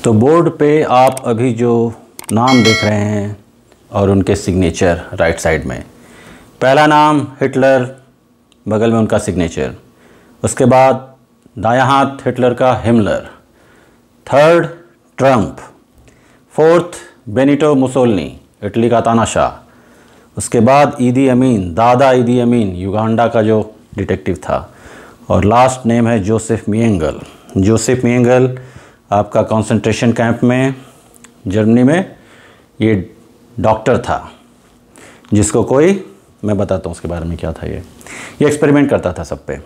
तो बोर्ड पे आप अभी जो नाम देख रहे हैं और उनके सिग्नेचर राइट साइड में, पहला नाम हिटलर, बगल में उनका सिग्नेचर, उसके बाद दायां हाथ हिटलर का Himmler, third Trump, fourth Benito Mussolini Italy का तानाशाह, उसके बाद ईदी अमीन, दादा ईदी अमीन युगांडा का जो डिटेक्टिव था, और लास्ट नेम है जोसेफ मिएंगल। जोसेफ मिएंगल आपका कंसंट्रेशन कैंप में जर्मनी में ये डॉक्टर था जिसको कोई, मैं बताता हूँ उसके बारे में क्या था। ये एक्सपेरिमेंट करता था सब पे।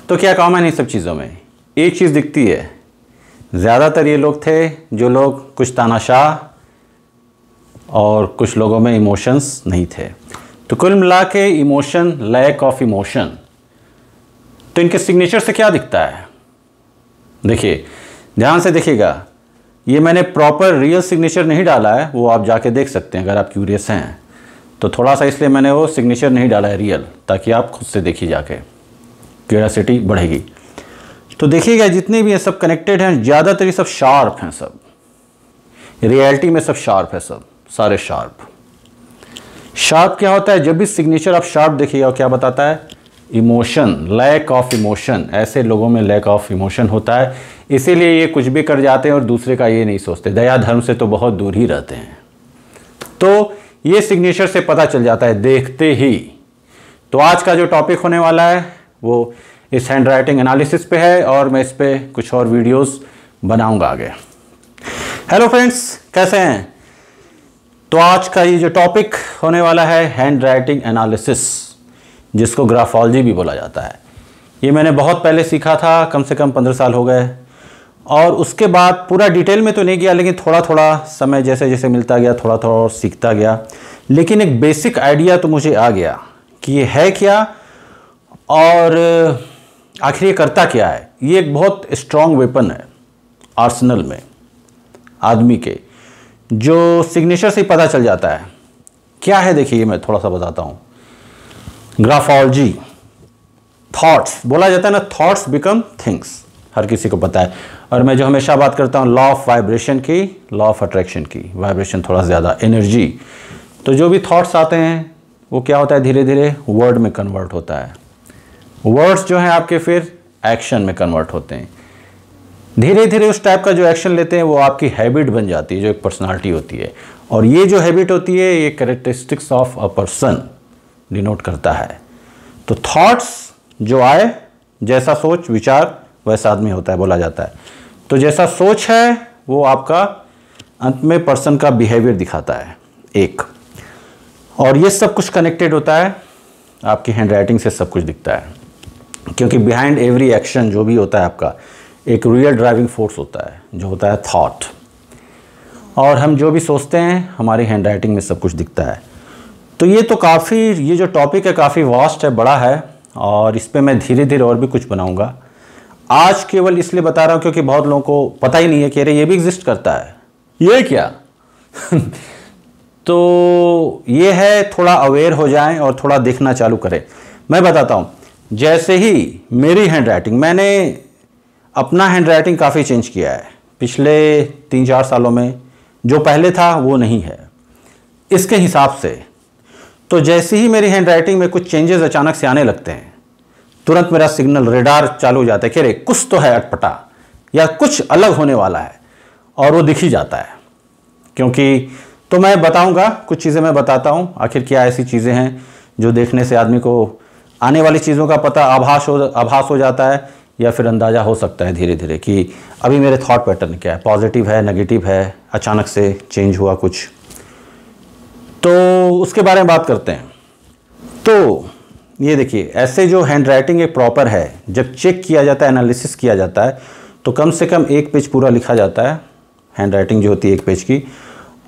तो क्या कॉमन है इन सब चीज़ों में? एक चीज़ दिखती है, ज़्यादातर ये लोग थे जो लोग कुछ तानाशाह और कुछ लोगों में इमोशंस नहीं थे। तो कुल मिला के इमोशन, लैक ऑफ इमोशन। तो इनके सिग्नेचर से क्या दिखता है? देखिए, ध्यान से देखिएगा, ये मैंने प्रॉपर रियल सिग्नेचर नहीं डाला है, वो आप जाके देख सकते हैं अगर आप क्यूरियस हैं तो। थोड़ा सा इसलिए मैंने वो सिग्नेचर नहीं डाला है रियल, ताकि आप खुद से देखिए जाके, क्यूरियोसिटी बढ़ेगी। तो देखिएगा जितने भी ये सब कनेक्टेड हैं, ज़्यादातर ये सब शार्प हैं, सब रियलिटी में सब शार्प है, सब सारे शार्प। शार्प क्या होता है? जब भी सिग्नेचर आप शार्प देखिएगा क्या बताता है? Emotion, lack of emotion. ऐसे लोगों में लैक ऑफ इमोशन होता है, इसीलिए ये कुछ भी कर जाते हैं और दूसरे का ये नहीं सोचते, दया धर्म से तो बहुत दूर ही रहते हैं। तो ये सिग्नेचर से पता चल जाता है देखते ही। तो आज का जो टॉपिक होने वाला है वो इस हैंड राइटिंग एनालिसिस पे है, और मैं इस पे कुछ और वीडियोस बनाऊंगा आगे। हेलो फ्रेंड्स, कैसे हैं? तो आज का ये जो टॉपिक होने वाला है हैंड राइटिंग एनालिसिस, जिसको ग्राफोलॉजी भी बोला जाता है। ये मैंने बहुत पहले सीखा था, कम से कम 15 साल हो गए, और उसके बाद पूरा डिटेल में तो नहीं गया, लेकिन थोड़ा थोड़ा समय जैसे जैसे मिलता गया थोड़ा थोड़ा और सीखता गया। लेकिन एक बेसिक आइडिया तो मुझे आ गया कि ये है क्या और आखिर ये करता क्या है। ये एक बहुत स्ट्रॉन्ग वेपन है आर्सेनल में आदमी के, जो सिग्नेचर से ही पता चल जाता है क्या है। देखिए मैं थोड़ा सा बताता हूँ। ग्राफोलॉजी, थॉट्स बोला जाता है ना, थॉट्स बिकम थिंग्स, हर किसी को पता है। और मैं जो हमेशा बात करता हूँ लॉ ऑफ वाइब्रेशन की, लॉ ऑफ अट्रैक्शन की, वाइब्रेशन थोड़ा ज़्यादा, एनर्जी। तो जो भी थॉट्स आते हैं वो क्या होता है, धीरे धीरे वर्ड में कन्वर्ट होता है। वर्ड्स जो हैं आपके फिर एक्शन में कन्वर्ट होते हैं। धीरे धीरे उस टाइप का जो एक्शन लेते हैं वो आपकी हैबिट बन जाती है, जो एक पर्सनालिटी होती है। और ये जो हैबिट होती है ये characteristics of a person denote करता है। तो थॉट्स जो आए, जैसा सोच विचार वैसा आदमी होता है बोला जाता है। तो जैसा सोच है वो आपका अंत में पर्सन का बिहेवियर दिखाता है एक। और ये सब कुछ कनेक्टेड होता है, आपकी हैंड राइटिंग से सब कुछ दिखता है, क्योंकि बिहाइंड एवरी एक्शन जो भी होता है आपका एक रियल ड्राइविंग फोर्स होता है, जो होता है थॉट। और हम जो भी सोचते हैं हमारी हैंड राइटिंग में सब कुछ दिखता है। तो ये तो काफ़ी, ये जो टॉपिक है काफ़ी वास्ट है, बड़ा है, और इस पर मैं धीरे धीरे और भी कुछ बनाऊंगा। आज केवल इसलिए बता रहा हूँ क्योंकि बहुत लोगों को पता ही नहीं है कि अरे ये भी एग्जिस्ट करता है, ये क्या तो ये है, थोड़ा अवेयर हो जाएं और थोड़ा देखना चालू करें। मैं बताता हूँ, जैसे ही मेरी हैंड राइटिंग, मैंने अपना हैंड राइटिंग काफ़ी चेंज किया है पिछले 3-4 सालों में। जो पहले था वो नहीं है इसके हिसाब से। तो जैसे ही मेरी हैंड राइटिंग में कुछ चेंजेस अचानक से आने लगते हैं, तुरंत मेरा सिग्नल रेडार चालू हो जाता है कि अरे कुछ तो है अटपटा, या कुछ अलग होने वाला है, और वो दिख ही जाता है। क्योंकि तो मैं बताऊंगा, कुछ चीज़ें मैं बताता हूँ आखिर क्या ऐसी चीज़ें हैं जो देखने से आदमी को आने वाली चीज़ों का पता, आभास हो जाता है, या फिर अंदाज़ा हो सकता है धीरे धीरे कि अभी मेरे थॉट पैटर्न क्या है, पॉजिटिव है, नेगेटिव है, अचानक से चेंज हुआ कुछ। तो उसके बारे में बात करते हैं। तो ये देखिए, ऐसे जो हैंड राइटिंग एक प्रॉपर है, जब चेक किया जाता है, एनालिसिस किया जाता है, तो कम से कम 1 पेज पूरा लिखा जाता है हैंड राइटिंग जो होती है 1 पेज की।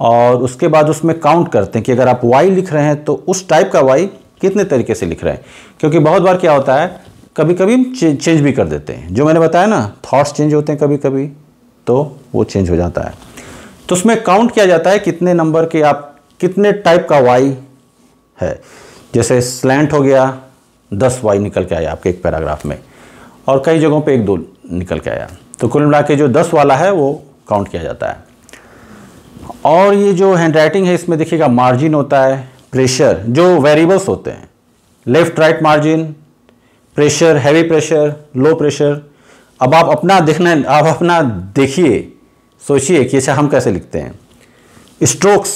और उसके बाद उसमें काउंट करते हैं कि अगर आप वाई लिख रहे हैं तो उस टाइप का वाई कितने तरीके से लिख रहे हैं। क्योंकि बहुत बार क्या होता है, कभी कभी चेंज भी कर देते हैं, जो मैंने बताया ना, थॉट्स चेंज होते हैं कभी कभी, तो वो चेंज हो जाता है। तो उसमें काउंट किया जाता है कितने नंबर के, आप कितने टाइप का वाई है। जैसे स्लैंट हो गया, 10 वाई निकल के आया आपके एक पैराग्राफ में, और कई जगहों पे 1-2 निकल के आया। तो कुल मिला के जो 10 वाला है वो काउंट किया जाता है। और ये जो हैंड राइटिंग है इसमें देखिएगा मार्जिन होता है, प्रेशर, जो वेरिएबल्स होते हैं, left right margin, pressure, heavy pressure, low pressure. अब आप अपना देखिए, सोचिए कि अच्छा हम कैसे लिखते हैं। स्ट्रोक्स,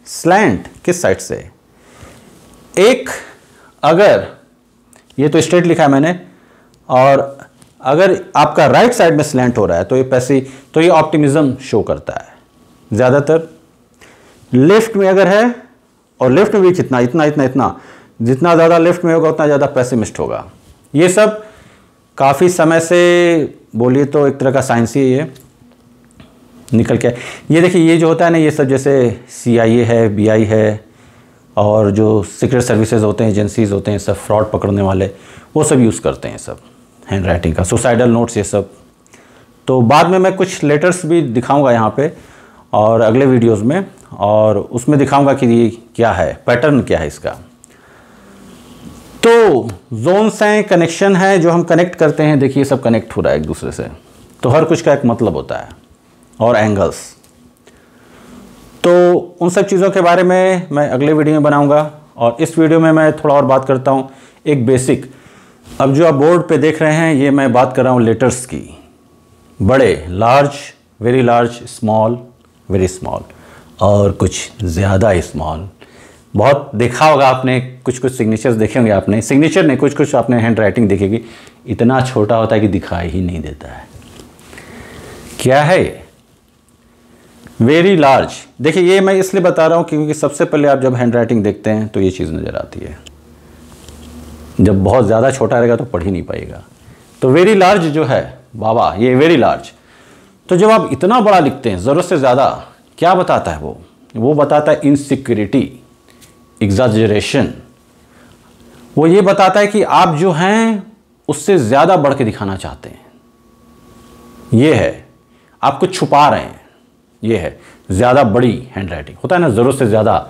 स्लैंट किस साइड से, एक अगर ये तो स्ट्रेट लिखा है मैंने, और अगर आपका राइट साइड में स्लैंट हो रहा है तो ये ऑप्टिमिज्म शो करता है ज़्यादातर। लेफ्ट में अगर है, और लेफ्ट में भी कितना, इतना, जितना ज़्यादा लेफ्ट में होगा उतना ज़्यादा पेसिमिस्ट होगा। ये सब काफ़ी समय से बोलिए तो एक तरह का साइंस ही है, निकल के। ये देखिए ये जो होता है ना, ये सब जैसे CIA है, BI है, और जो सीक्रेट सर्विसेज होते हैं, एजेंसीज होते हैं, सब फ्रॉड पकड़ने वाले, वो सब यूज़ करते हैं सब हैंड राइटिंग का, सुसाइडल नोट्स, ये सब। तो बाद में मैं कुछ लेटर्स भी दिखाऊंगा यहाँ पे और अगले वीडियोस में, और उसमें दिखाऊंगा कि ये क्या है, पैटर्न क्या है इसका। तो जोन्स हैं, कनेक्शन है, जो हम कनेक्ट करते हैं, देखिए सब कनेक्ट हो रहा है एक दूसरे से, तो हर कुछ का एक मतलब होता है, और एंगल्स। तो उन सब चीज़ों के बारे में मैं अगले वीडियो में बनाऊंगा, और इस वीडियो में मैं थोड़ा और बात करता हूँ एक बेसिक। अब जो आप बोर्ड पे देख रहे हैं, ये मैं बात कर रहा हूँ लेटर्स की, बड़े, large, very large, small, very small, और कुछ ज़्यादा स्मॉल। बहुत देखा होगा आपने, कुछ सिग्नेचर्स देखे होंगे आपने, सिग्नेचर नहीं, कुछ आपने हैंड राइटिंग देखेगी, इतना छोटा होता है कि दिखाई ही नहीं देता है। क्या है ये? Very large. देखिए ये मैं इसलिए बता रहा हूँ क्योंकि सबसे पहले आप जब हैंड राइटिंग देखते हैं तो ये चीज़ नज़र आती है। जब बहुत ज़्यादा छोटा रहेगा तो पढ़ ही नहीं पाएगा। तो वेरी लार्ज जो है बाबा, ये वेरी लार्ज। तो जब आप इतना बड़ा लिखते हैं ज़रूरत से ज़्यादा, क्या बताता है वो बताता है इनसिक्योरिटी, एग्जैजरेशन। वो ये बताता है कि आप जो हैं उससे ज़्यादा बढ़ के दिखाना चाहते हैं। ये है, आप कुछ छुपा रहे हैं। ये है ज़्यादा बड़ी हैंड राइटिंग, होता है ना, ज़रूरत से ज़्यादा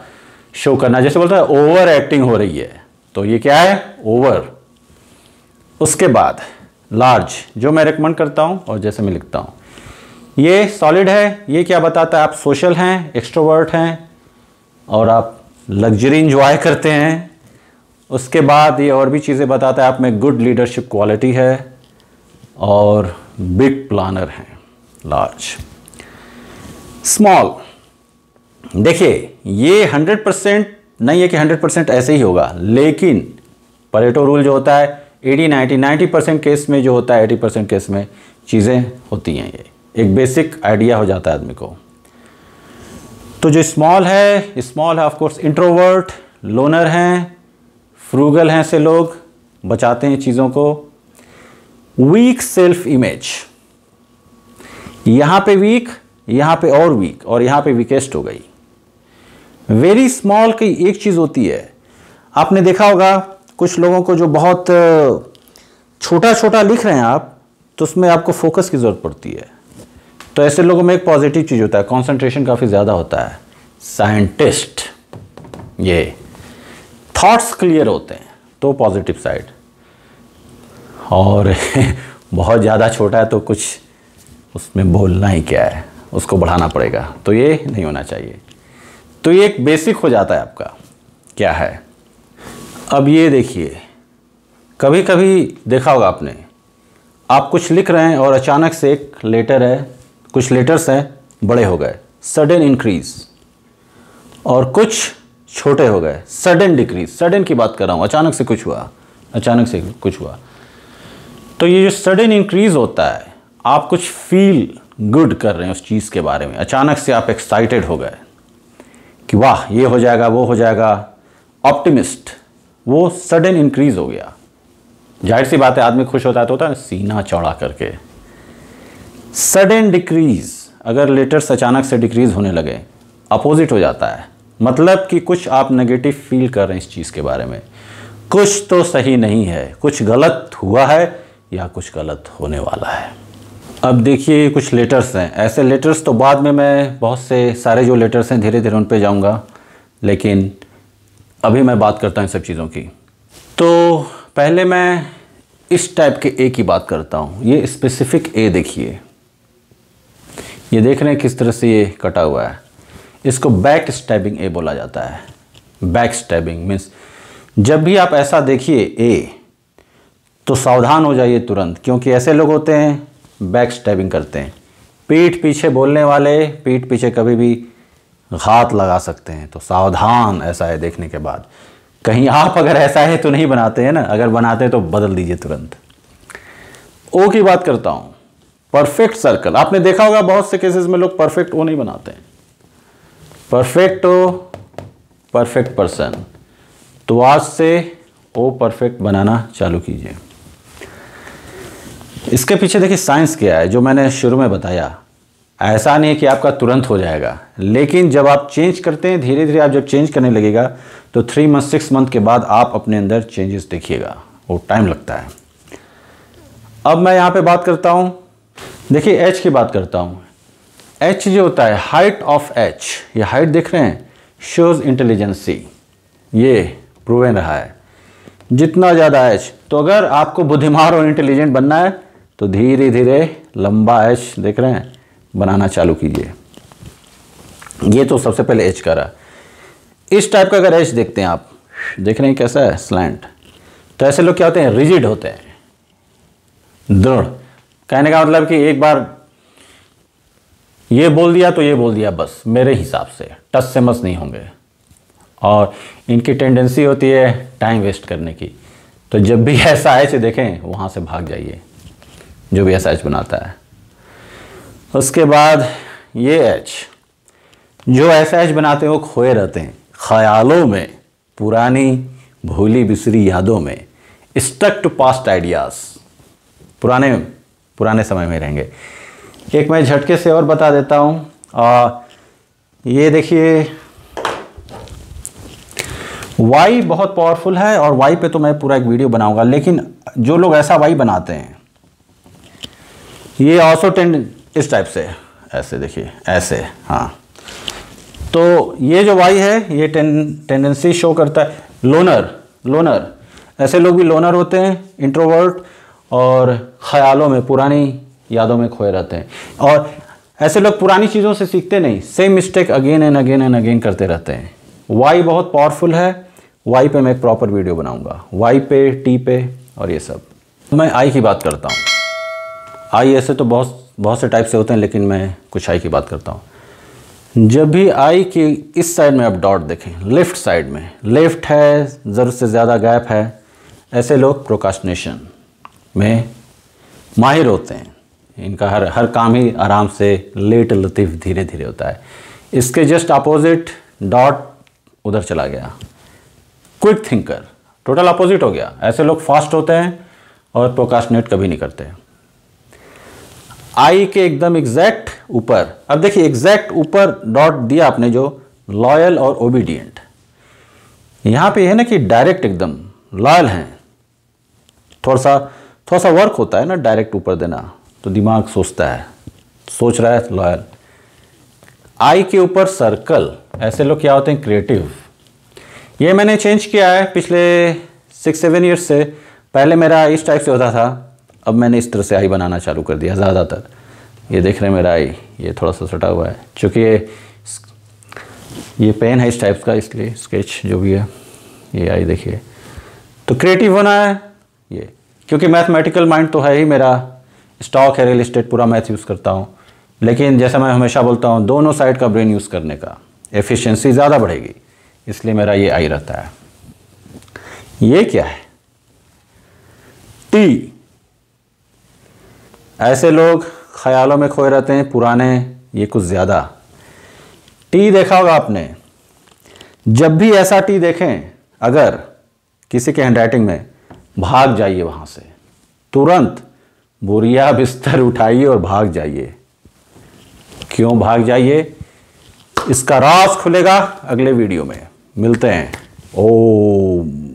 शो करना, जैसे बोलता है ओवर एक्टिंग हो रही है, तो ये क्या है, ओवर। उसके बाद लार्ज, जो मैं रेकमेंड करता हूँ और जैसे मैं लिखता हूँ, ये सॉलिड है। ये क्या बताता है, आप सोशल हैं, एक्सट्रोवर्ट हैं, और आप लग्जरी इंजॉय करते हैं। उसके बाद ये और भी चीज़ें बताता है, आप में गुड लीडरशिप क्वालिटी है, और बिग प्लानर हैं। लार्ज। स्मॉल, देखिए ये 100% नहीं है कि 100% ऐसे ही होगा, लेकिन परेटो रूल जो होता है 80-90% केस में जो होता है 80% केस में चीज़ें होती हैं। ये एक बेसिक आइडिया हो जाता है आदमी को। तो जो स्मॉल है ऑफ कोर्स इंट्रोवर्ट, लोनर हैं, फ्रूगल हैं, से लोग बचाते हैं चीज़ों को। वीक सेल्फ इमेज, यहाँ पे वीक, यहाँ पे और वीक, और यहाँ पे वीकेस्ट हो गई। वेरी स्मॉल की एक चीज़ होती है, आपने देखा होगा कुछ लोगों को जो बहुत छोटा छोटा लिख रहे हैं आप, तो उसमें आपको फोकस की ज़रूरत पड़ती है। तो ऐसे लोगों में एक पॉजिटिव चीज़ होता है, कंसंट्रेशन काफ़ी ज़्यादा होता है। साइंटिस्ट, ये थॉट्स क्लियर होते हैं, तो पॉजिटिव साइड। और बहुत ज़्यादा छोटा है तो कुछ उसमें बोलना ही क्या है, उसको बढ़ाना पड़ेगा, तो ये नहीं होना चाहिए। तो ये एक बेसिक हो जाता है आपका क्या है। अब ये देखिए, कभी कभी देखा होगा आपने, आप कुछ लिख रहे हैं और अचानक से एक लेटर है, कुछ लेटर्स हैं बड़े हो गए, सडन इंक्रीज, और कुछ छोटे हो गए, सडन डिक्रीज। सडन की बात कर रहा हूँ, अचानक से कुछ हुआ, अचानक से कुछ हुआ। तो ये जो सडन इंक्रीज होता है, आप कुछ फील गुड कर रहे हैं उस चीज़ के बारे में, अचानक से आप एक्साइटेड हो गए कि वाह ये हो जाएगा, वो हो जाएगा, ऑप्टिमिस्ट, वो सडन इंक्रीज हो गया। जाहिर सी बात है, आदमी खुश होता है सीना चौड़ा करके। सडन डिक्रीज, अगर लेटर्स अचानक से डिक्रीज होने लगे, अपोजिट हो जाता है, मतलब कि कुछ आप नेगेटिव फील कर रहे हैं इस चीज़ के बारे में, कुछ तो सही नहीं है, कुछ गलत हुआ है या कुछ गलत होने वाला है। अब देखिए कुछ लेटर्स हैं, ऐसे लेटर्स तो बाद में मैं बहुत से सारे जो लेटर्स हैं धीरे धीरे उन पे जाऊंगा, लेकिन अभी मैं बात करता हूँ इन सब चीज़ों की। तो पहले मैं इस टाइप के ए की बात करता हूँ। ये स्पेसिफिक ए देखिए, ये देख रहे हैं किस तरह से ये कटा हुआ है। इसको बैक स्टैबिंग ए बोला जाता है। बैक स्टैबिंग मीन्स जब भी आप ऐसा देखिए ए तो सावधान हो जाइए तुरंत, क्योंकि ऐसे लोग होते हैं बैक स्टैबिंग करते हैं। पीठ पीछे बोलने वाले पीठ पीछे कभी भी घात लगा सकते हैं, तो सावधान। ऐसा है देखने के बाद, कहीं आप अगर ऐसा है तो नहीं बनाते हैं ना, अगर बनाते हैं तो बदल दीजिए तुरंत। ओ की बात करता हूँ, परफेक्ट सर्कल। आपने देखा होगा बहुत से केसेस में लोग परफेक्ट ओ नहीं बनाते हैं। परफेक्ट ओ, परफेक्ट पर्सन। तो आज से ओ परफेक्ट बनाना चालू कीजिए। इसके पीछे देखिए साइंस क्या है, जो मैंने शुरू में बताया। ऐसा नहीं है कि आपका तुरंत हो जाएगा, लेकिन जब आप चेंज करते हैं, धीरे धीरे आप जब चेंज करने लगेगा तो 3 मंथ 6 मंथ के बाद आप अपने अंदर चेंजेस देखिएगा। वो टाइम लगता है। अब मैं यहाँ पे बात करता हूँ, देखिए एच की बात करता हूँ। एच जो होता है, हाइट ऑफ एच, ये हाइट देख रहे हैं, शोज इंटेलिजेंसी। ये प्रूवन रहा है। जितना ज़्यादा एच, तो अगर आपको बुद्धिमान और इंटेलिजेंट बनना है तो धीरे धीरे लंबा एच देख रहे हैं बनाना चालू कीजिए। ये तो सबसे पहले एच का रहा। इस टाइप का अगर एच देखते हैं आप, देख रहे हैं कैसा है, स्लैंट। तो ऐसे लोग क्या होते हैं, रिजिड होते हैं, दृढ़। कहने का मतलब कि एक बार ये बोल दिया तो ये बोल दिया, बस मेरे हिसाब से, टच से मस नहीं होंगे। और इनकी टेंडेंसी होती है टाइम वेस्ट करने की। तो जब भी ऐसा एच देखें वहाँ से भाग जाइए, जो भी ऐसा एच बनाता है। उसके बाद ये एच, जो ऐसा एच बनाते हैं वो खोए रहते हैं ख्यालों में, पुरानी भूली बिसरी यादों में, स्टक टू पास्ट आइडियाज़, पुराने समय में रहेंगे। एक मैं झटके से और बता देता हूँ। ये देखिए वाई बहुत पावरफुल है, और वाई पे तो मैं पूरा एक वीडियो बनाऊंगा। लेकिन जो लोग ऐसा वाई बनाते हैं, ये ऑल्सो इस टाइप से, ऐसे देखिए, ऐसे, हाँ। तो ये जो वाई है ये टेंडेंसी शो करता है लोनर। ऐसे लोग भी लोनर होते हैं, इंट्रोवर्ट, और ख्यालों में, पुरानी यादों में खोए रहते हैं। और ऐसे लोग पुरानी चीज़ों से सीखते नहीं, same mistake again and again करते रहते हैं। वाई बहुत पावरफुल है। वाई पे मैं एक प्रॉपर वीडियो बनाऊंगा, वाई पे, टी पे और ये सब। मैं आई की बात करता हूँ। आई ऐसे तो बहुत से टाइप से होते हैं, लेकिन मैं कुछ आई की बात करता हूँ। जब भी आई की इस साइड में आप डॉट देखें, लेफ्ट साइड में, लेफ्ट है, ज़रूरत से ज़्यादा गैप है, ऐसे लोग प्रोकास्टिनेशन में माहिर होते हैं। इनका हर काम ही आराम से, लेट लतीफ़, धीरे धीरे होता है। इसके जस्ट अपोजिट डॉट उधर चला गया, क्विक थिंकर, टोटल अपोजिट हो गया। ऐसे लोग फास्ट होते हैं और प्रोकास्टिनेट कभी नहीं करते। आई के एकदम एग्जैक्ट ऊपर, अब देखिए एग्जैक्ट ऊपर डॉट दिया आपने, जो लॉयल और ओबीडियंट। यहाँ पे है ना कि डायरेक्ट एकदम लॉयल हैं। थोड़ा सा वर्क होता है ना डायरेक्ट ऊपर देना, तो दिमाग सोचता है, सोच रहा है, लॉयल। आई के ऊपर सर्कल, ऐसे लोग क्या होते हैं, क्रिएटिव। ये मैंने चेंज किया है पिछले 6-7 ईयर्स से। पहले मेरा इस टाइप से होता था, अब मैंने इस तरह से आई बनाना चालू कर दिया ज़्यादातर। ये देख रहे हैं मेरा आई, ये थोड़ा सा सटा हुआ है, चूँकि ये पेन है इस टाइप का, इसलिए स्केच जो भी है, ये आई देखिए। तो क्रिएटिव होना है ये, क्योंकि मैथमेटिकल माइंड तो है ही मेरा। स्टॉक है, रियल एस्टेट, पूरा मैथ यूज़ करता हूँ। लेकिन जैसा मैं हमेशा बोलता हूँ, दोनों साइड का ब्रेन यूज़ करने का एफिशिएंसी ज़्यादा बढ़ेगी, इसलिए मेरा ये आई रहता है। ये क्या है, टी। ऐसे लोग ख्यालों में खोए रहते हैं, पुराने, ये कुछ ज़्यादा। टी देखा होगा आपने, जब भी ऐसा टी देखें अगर किसी के हैंडराइटिंग में, भाग जाइए वहाँ से, तुरंत बोरिया बिस्तर उठाइए और भाग जाइए। क्यों भाग जाइए, इसका राज खुलेगा अगले वीडियो में। मिलते हैं। ओम।